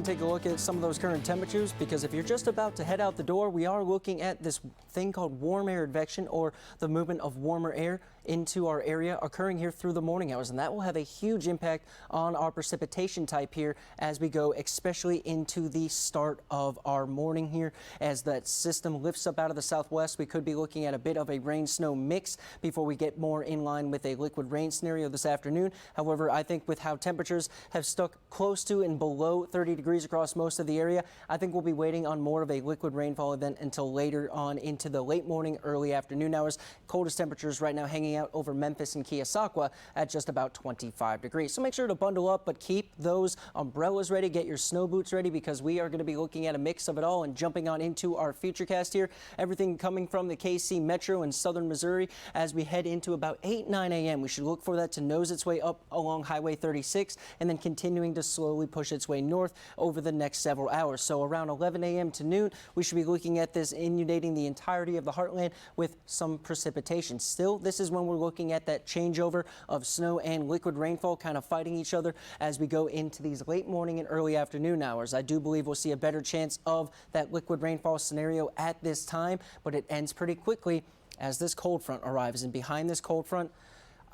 Take a look at some of those current temperatures, because if you're just about to head out the door, we are looking at this thing called warm air advection, or the movement of warmer air into our area occurring here through the morning hours, and that will have a huge impact on our precipitation type here as we go, especially into the start of our morning here. As that system lifts up out of the southwest, we could be looking at a bit of a rain snow mix before we get more in line with a liquid rain scenario this afternoon. However, I think with how temperatures have stuck close to and below 30 degrees across most of the area, I think we'll be waiting on more of a liquid rainfall event until later on into the late morning, early afternoon hours. Coldest temperatures right now hanging out over Memphis and Keosauqua at just about 25 degrees. So make sure to bundle up, but keep those umbrellas ready. Get your snow boots ready, because we are going to be looking at a mix of it all and jumping on into our futurecast here. Everything coming from the KC Metro in southern Missouri as we head into about 8-9 a.m. We should look for that to nose its way up along Highway 36 and then continuing to slowly push its way north over the next several hours. So around 11 a.m. to noon, we should be looking at this inundating the entirety of the heartland with some precipitation. Still, this is when we're looking at that changeover of snow and liquid rainfall kind of fighting each other as we go into these late morning and early afternoon hours. I do believe we'll see a better chance of that liquid rainfall scenario at this time, but it ends pretty quickly as this cold front arrives. And behind this cold front,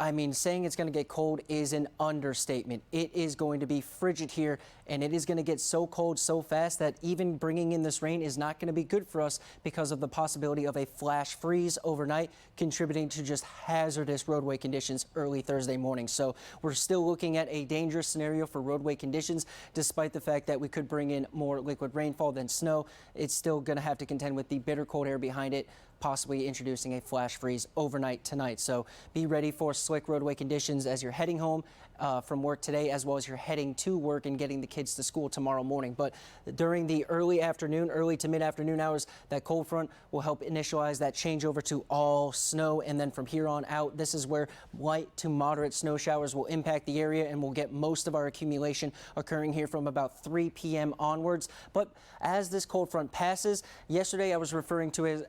I mean, saying it's going to get cold is an understatement. It is going to be frigid here, and it is going to get so cold so fast that even bringing in this rain is not going to be good for us because of the possibility of a flash freeze overnight, contributing to just hazardous roadway conditions early Thursday morning. So we're still looking at a dangerous scenario for roadway conditions, despite the fact that we could bring in more liquid rainfall than snow. It's still going to have to contend with the bitter cold air behind it, possibly introducing a flash freeze overnight tonight. So be ready for slick roadway conditions as you're heading home from work today, as well as you're heading to work and getting the kids to school tomorrow morning. But during the early to mid-afternoon hours, that cold front will help initialize that changeover to all snow. And then from here on out, this is where light to moderate snow showers will impact the area, and we'll get most of our accumulation occurring here from about 3 p.m. onwards. But as this cold front passes, yesterday I was referring to it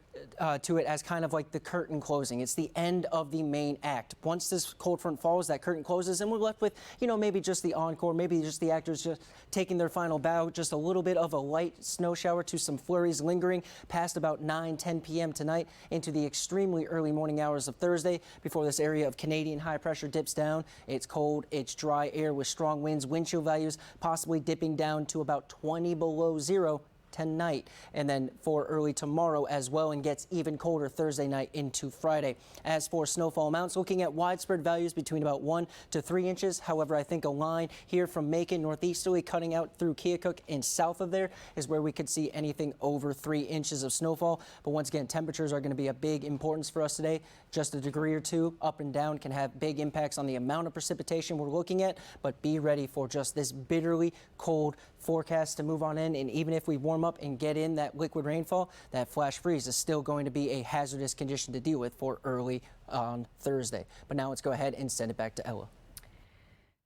as kind of like the curtain closing. It's the end of the main act. Once this cold front falls, that curtain closes, and we're left with, maybe just the encore, maybe just the actors just taking their final bow, just a little bit of a light snow shower to some flurries lingering past about 9-10 p.m. tonight into the extremely early morning hours of Thursday before this area of Canadian high pressure dips down. It's cold, it's dry air with strong winds, wind chill values possibly dipping down to about 20 below zero tonight, and then for early tomorrow as well, and gets even colder Thursday night into Friday. As for snowfall amounts, looking at widespread values between about 1 to 3 inches. However, I think a line here from Macon northeasterly cutting out through Keokuk and south of there is where we could see anything over 3 inches of snowfall. But once again, temperatures are going to be a big importance for us today. Just a degree or two up and down can have big impacts on the amount of precipitation we're looking at, but be ready for just this bitterly cold forecast to move on in. And even if we warm up and get in that liquid rainfall, that flash freeze is still going to be a hazardous condition to deal with for early on Thursday. But now let's go ahead and send it back to Ella.